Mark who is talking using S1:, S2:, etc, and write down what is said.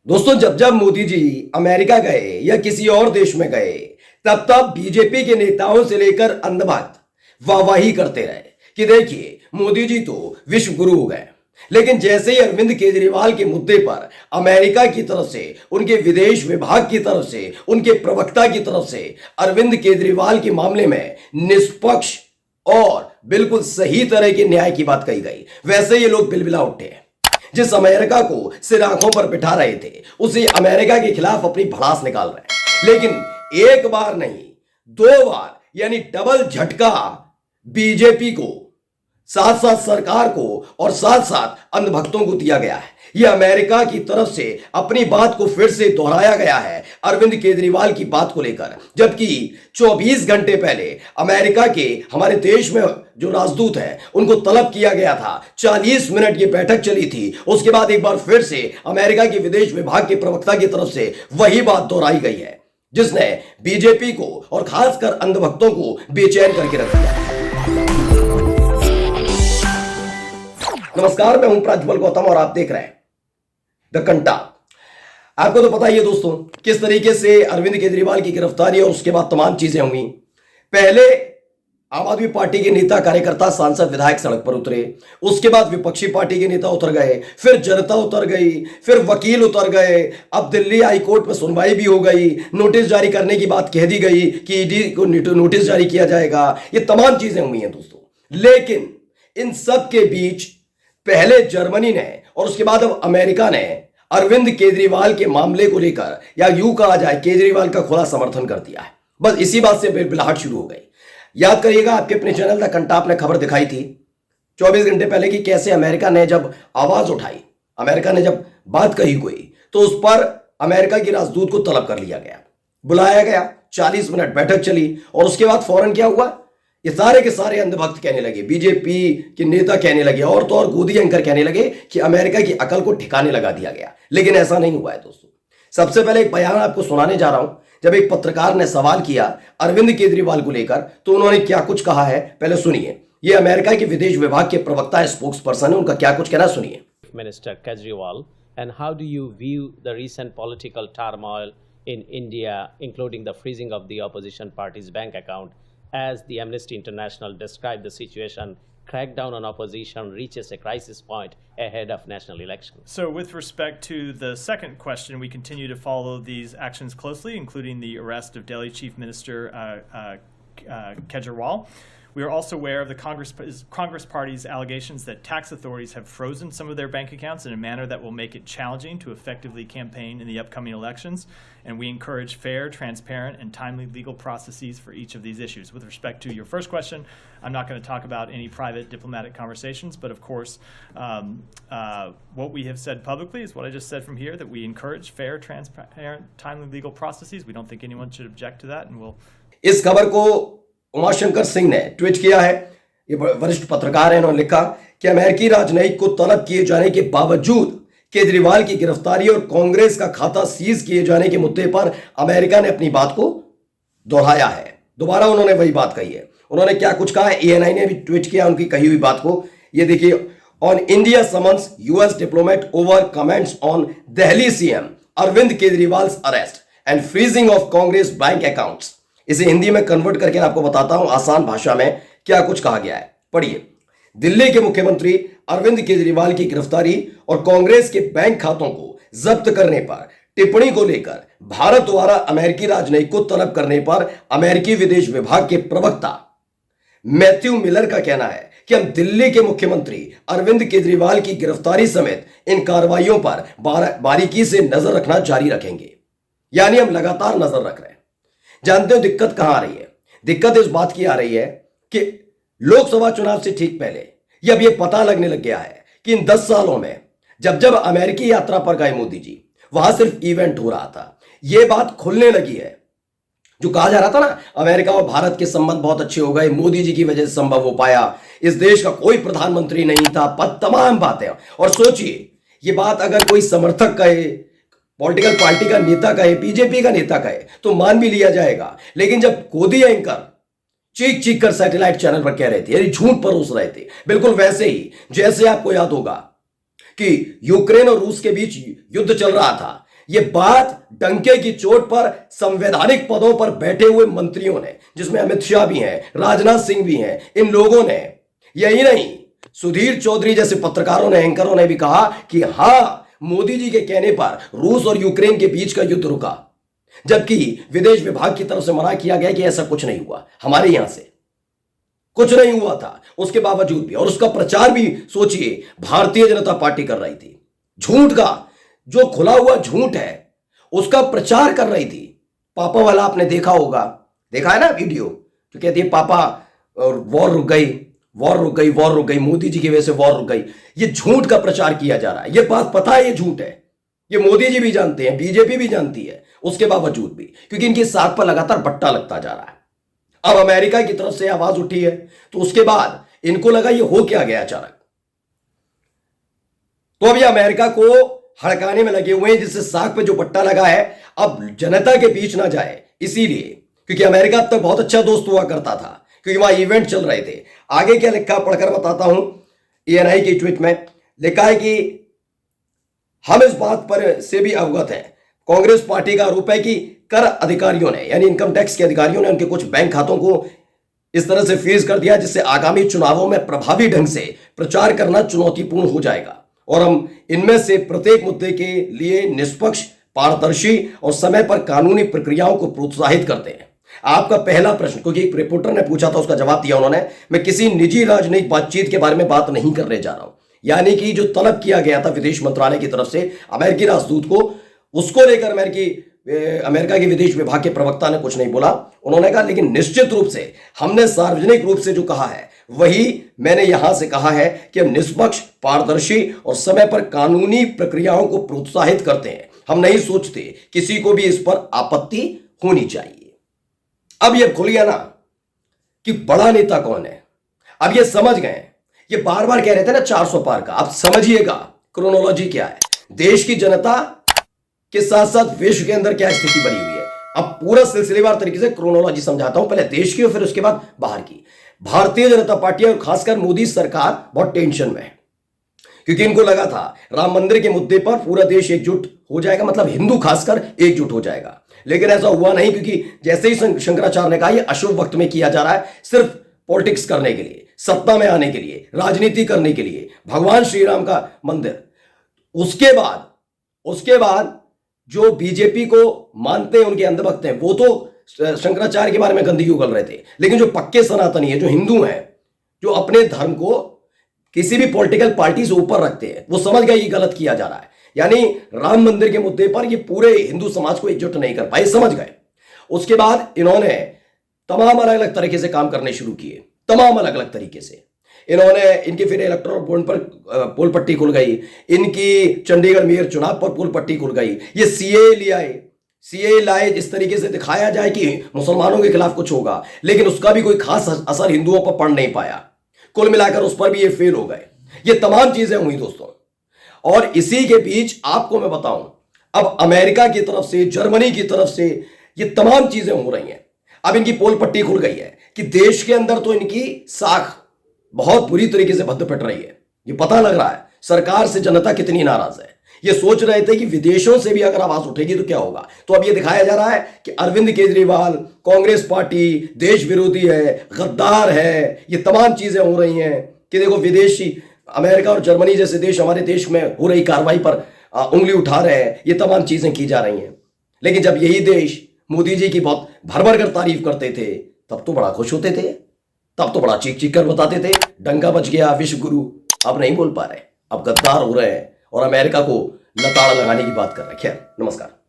S1: दोस्तों, जब जब मोदी जी अमेरिका गए या किसी और देश में गए, तब तब बीजेपी के नेताओं से लेकर अंधभक्त वाहवाही करते रहे कि देखिए मोदी जी तो विश्व गुरु हो गए। लेकिन जैसे ही अरविंद केजरीवाल के मुद्दे पर अमेरिका की तरफ से, उनके विदेश विभाग की तरफ से, उनके प्रवक्ता की तरफ से अरविंद केजरीवाल के मामले में निष्पक्ष और बिल्कुल सही तरह के न्याय की बात कही गई, वैसे ये लोग बिलबिला उठे। जिस अमेरिका को सिर आंखों पर बिठा रहे थे, उसी अमेरिका के खिलाफ अपनी भड़ास निकाल रहे हैं। लेकिन एक बार नहीं, दो बार, यानी डबल झटका बीजेपी को, साथ साथ सरकार को और साथ साथ अंधभक्तों को दिया गया है। यह अमेरिका की तरफ से अपनी बात को फिर से दोहराया गया है अरविंद केजरीवाल की बात को लेकर, जबकि 24 घंटे पहले अमेरिका के हमारे देश में जो राजदूत है उनको तलब किया गया था। 40 मिनट की बैठक चली थी। उसके बाद एक बार फिर से अमेरिका के विदेश विभाग के प्रवक्ता की तरफ से वही बात दोहराई गई है, जिसने बीजेपी को और खासकर अंधभक्तों को बेचैन करके रख दिया। नमस्कार, मैं हूं प्रज्वल गौतम और आप देख रहे हैं द कंटा। आपको तो पता ही है दोस्तों, किस तरीके से अरविंद केजरीवाल की गिरफ्तारी और उसके बाद तमाम चीजें हुई। पहले आम आदमी पार्टी के नेता, कार्यकर्ता, सांसद, विधायक सड़क पर उतरे, उसके बाद विपक्षी पार्टी के नेता उतर गए, फिर जनता उतर गई, फिर वकील उतर गए। अब दिल्ली हाई कोर्ट में सुनवाई भी हो गई, नोटिस जारी करने की बात कह दी गई कि ईडी को नोटिस जारी किया जाएगा। ये तमाम चीजें हुई हैं दोस्तों। लेकिन इन सब के बीच पहले जर्मनी ने और उसके बाद अब अमेरिका ने अरविंद केजरीवाल के मामले को लेकर, या यूं कहा जाए, केजरीवाल का खुला समर्थन कर दिया है। बस इसी बात से बिलबिलाहट शुरू हो गई। याद करिएगा, आपके अपने चैनल द कंटा आपने खबर दिखाई थी 24 घंटे पहले कि कैसे अमेरिका ने जब आवाज उठाई, अमेरिका ने जब बात कही कोई, तो उस पर अमेरिका की राजदूत को तलब कर लिया गया, बुलाया गया। 40 मिनट बैठक चली और उसके बाद फौरन क्या हुआ, ये सारे के सारे अंधभक्त कहने लगे, बीजेपी के नेता कहने लगे, और तो और गोदी एंकर कहने लगे कि अमेरिका की अकल को ठिकाने लगा दिया गया। लेकिन ऐसा नहीं हुआ है दोस्तों। सबसे पहले एक बयान आपको सुनाने जा रहा हूं। जब एक पत्रकार ने सवाल किया अरविंद केजरीवाल को लेकर, तो उन्होंने क्या कुछ कहा है, पहले सुनिए। ये अमेरिका के विदेश विभाग के प्रवक्ता, स्पोक्स पर्सन है, उनका क्या कुछ कहना, सुनिए।
S2: Minister Kejriwal, and how do you view the recent political turmoil in India, including the freezing of the opposition party's bank account, as the Amnesty International described the situation? Crackdown on opposition reaches a crisis point ahead of national elections.
S3: So with respect to the second question, we continue to follow these actions closely, including the arrest of Delhi Chief Minister Kejriwal. We are also aware of the Congress Party's allegations that tax authorities have frozen some of their bank accounts in a manner that will make it challenging to effectively campaign in the upcoming elections. And we encourage fair, transparent, and timely legal processes for each of these issues. With respect to your first question, I'm not going to talk about any private diplomatic conversations, but of course, what we have said publicly is what I just said from here, that we encourage fair, transparent, timely legal processes. We don't think anyone should object to that, and we'll...
S1: इस खबर को उमाशंकर सिंह ने tweet किया है। ये वरिष्ठ पत्रकार हैं, इन्होंने लिखा कि अमेरिकी राजनयिक को तलब किए जाने के बावजूद केजरीवाल की गिरफ्तारी और कांग्रेस का खाता सीज किए जाने के मुद्दे पर अमेरिका ने अपनी बात को दोहराया है। दोबारा उन्होंने वही बात कही है। उन्होंने क्या कुछ कहा है, एएनआई ने भी ट्वीट किया उनकी कही हुई बात को। ये देखिए, on India summons US diplomat over comments on Delhi CM Arvind Kejriwal arrest and freezing of Congress bank accounts. इसे हिंदी में कन्वर्ट करके आपको बताता हूं आसान भाषा में क्या कुछ कहा गया है, पढ़िए। दिल्ली के मुख्यमंत्री अरविंद केजरीवाल की गिरफ्तारी और कांग्रेस के बैंक खातों को जब्त करने पर टिप्पणी को लेकर भारत द्वारा अमेरिकी राजनयिक को तलब करने पर अमेरिकी विदेश विभाग के प्रवक्ता मैथ्यू मिलर का कहना है कि हम दिल्ली के मुख्यमंत्री अरविंद केजरीवाल की गिरफ्तारी समेत इन कार्रवाइयों पर बारीकी से नजर रखना जारी रखेंगे। यानी हम लगातार नजर रख रहे हैं। जानते हो दिक्कत कहां आ रही है? दिक्कत इस बात की आ रही है कि लोकसभा चुनाव से ठीक पहले अब यह पता लगने लग गया है कि इन 10 सालों में जब जब अमेरिकी यात्रा पर गए मोदी जी, वहां सिर्फ इवेंट हो रहा था। यह बात खुलने लगी है। जो कहा जा रहा था ना, अमेरिका और भारत के संबंध बहुत अच्छे हो गए, मोदी जी की वजह से संभव हो पाया, इस देश का कोई प्रधानमंत्री नहीं था, तमाम बातें। और सोचिए, यह बात अगर कोई समर्थक कहे, पॉलिटिकल पार्टी का नेता कहे, बीजेपी का नेता कहे, तो मान भी लिया जाएगा। लेकिन जब गोदी एंकर चीख चीख कर सैटेलाइट चैनल पर कह रहे थे, यानी झूठ परोस रहे थे, बिल्कुल वैसे ही जैसे आपको याद होगा कि यूक्रेन और रूस के बीच युद्ध चल रहा था, ये बात डंके की चोट पर संवैधानिक पदों पर बैठे हुए मंत्रियों ने, जिसमें अमित शाह भी हैं, राजनाथ सिंह भी हैं, इन लोगों ने, यही नहीं सुधीर चौधरी जैसे पत्रकारों ने, एंकरों ने भी कहा कि हां, मोदी जी के कहने पर रूस और यूक्रेन के बीच का युद्ध रुका, जबकि विदेश विभाग की तरफ से मना किया गया कि ऐसा कुछ नहीं हुआ, हमारे यहां से कुछ नहीं हुआ था। उसके बावजूद भी, और उसका प्रचार भी सोचिए भारतीय जनता पार्टी कर रही थी, झूठ का जो खुला हुआ झूठ है उसका प्रचार कर रही थी। पापा वाला आपने देखा होगा, देखा है ना वीडियो, जो कहती है पापा वॉर रुक गई, वॉर रुक गई, वॉर रुक गई, मोदी जी की वजह से वॉर रुक गई। ये झूठ का प्रचार किया जा रहा है, ये बात पता है ये झूठ है, ये मोदी जी भी जानते हैं, बीजेपी भी जानती है, उसके बावजूद भी, क्योंकि इनकी साख पर लगातार बट्टा लगता जा रहा है। अब अमेरिका की तरफ से आवाज उठी है, तो उसके बाद इनको लगा ये हो क्या गया अचानक, तो अब ये अमेरिका को हड़काने में लगे हुए हैं, जिससे साख पे जो पट्टा लगा है अब जनता के बीच ना जाए, इसीलिए, क्योंकि अमेरिका अब तक बहुत अच्छा दोस्त हुआ करता था, क्योंकि वहां इवेंट चल रहे थे। आगे क्या लिखा पढ़कर बताता हूं, एएनआई की ट्वीट में लिखा है कि हम इस बात पर से भी अवगत हैं, कांग्रेस पार्टी का आरोप है कि कर अधिकारियों ने, यानी इनकम टैक्स के अधिकारियों ने उनके कुछ बैंक खातों को इस तरह से फ्रीज कर दिया जिससे आगामी चुनावों में प्रभावी ढंग से प्रचार करना चुनौतीपूर्ण हो जाएगा, और हम इनमें से प्रत्येक मुद्दे के लिए निष्पक्ष, पारदर्शी और समय पर कानूनी प्रक्रियाओं को प्रोत्साहित करते हैं। आपका पहला प्रश्न, क्योंकि एक रिपोर्टर ने पूछा था, उसका जवाब दिया उन्होंने, मैं किसी निजी राजनयिक बातचीत के बारे में बात नहीं करने जा रहा हूं, यानी कि जो तलब किया गया था विदेश मंत्रालय की तरफ से अमेरिकी राजदूत को, उसको लेकर अमेरिका के विदेश विभाग के प्रवक्ता ने कुछ नहीं बोला। उन्होंने कहा लेकिन निश्चित रूप से हमने सार्वजनिक रूप से जो कहा है वही मैंने यहां से कहा है कि हम निष्पक्ष, पारदर्शी और समय पर कानूनी प्रक्रियाओं को प्रोत्साहित करते हैं। हम नहीं सोचते किसी को भी इस पर आपत्ति होनी चाहिए। अब यह खुल गया ना कि बड़ा नेता कौन है, अब ये समझ गए। ये बार बार कह रहे थे ना 400 पार का, आप समझिएगा क्रोनोलॉजी क्या है, देश की जनता के साथ साथ विश्व के अंदर क्या स्थिति बनी हुई है। अब पूरा सिलसिलेवार तरीके से क्रोनोलॉजी समझाता हूं, पहले देश की और फिर उसके बाद बाहर की। भारतीय जनता पार्टी और खासकर मोदी सरकार बहुत टेंशन में है, क्योंकि इनको लगा था राम मंदिर के मुद्दे पर पूरा देश एकजुट हो जाएगा, मतलब हिंदू खासकर एकजुट हो जाएगा, लेकिन ऐसा हुआ नहीं, क्योंकि जैसे ही शंकराचार्य ने कहा यह अशुभ वक्त में किया जा रहा है, सिर्फ पॉलिटिक्स करने के लिए, सत्ता में आने के लिए, राजनीति करने के लिए, भगवान श्री राम का मंदिर। उसके बाद जो बीजेपी को मानते हैं, उनके अंधभक्त हैं, वो तो शंकराचार्य के बारे में गंदगी उगल रहे थे, लेकिन जो पक्के सनातनी है, जो हिंदू हैं, जो अपने धर्म को किसी भी पॉलिटिकल पार्टी से ऊपर रखते हैं, वो समझ गए ये गलत किया जा रहा है। यानी राम मंदिर के मुद्दे पर ये पूरे हिंदू समाज को एकजुट नहीं कर पाए, समझ गए। उसके बाद इन्होंने तमाम अलग अलग तरीके से काम करने शुरू किए, तमाम अलग अलग तरीके से इनकी फिर इलेक्टोरल बॉन्ड पर पोल पट्टी खुल गई, इनकी चंडीगढ़ मेयर चुनाव पर पोल पट्टी खुल गई, ये सीए लाए इस तरीके से दिखाया जाए कि मुसलमानों के खिलाफ कुछ होगा, लेकिन उसका भी कोई खास असर हिंदुओं पर पड़ नहीं पाया। कुल मिलाकर उस पर भी ये फेल हो गए। ये तमाम चीजें हुई दोस्तों, और इसी के बीच आपको मैं बताऊं, अब अमेरिका की तरफ से, जर्मनी की तरफ से ये तमाम चीजें हो रही हैं। अब इनकी पोल पट्टी खुल गई है कि देश के अंदर तो इनकी साख बहुत बुरी तरीके से भद्द पिट रही है। ये पता लग रहा है सरकार से जनता कितनी नाराज है। ये सोच रहे थे कि विदेशों से भी अगर आवाज उठेगी तो क्या होगा, तो अब ये दिखाया जा रहा है कि अरविंद केजरीवाल, कांग्रेस पार्टी देश विरोधी है, गद्दार है। ये तमाम चीजें हो रही हैं कि देखो विदेशी, अमेरिका और जर्मनी जैसे देश हमारे देश में हो रही कार्रवाई पर उंगली उठा रहे हैं। ये तमाम चीजें की जा रही हैं, लेकिन जब यही देश मोदी जी की बहुत भर भर कर तारीफ करते थे तब तो बड़ा खुश होते थे, तब तो बड़ा चीख चीख कर बताते थे डंका बच गया विश्व गुरु। अब नहीं बोल पा रहे, अब गद्दार हो रहे हैं और अमेरिका को लताड़ लगाने की बात कर रहे हैं। खैर, नमस्कार।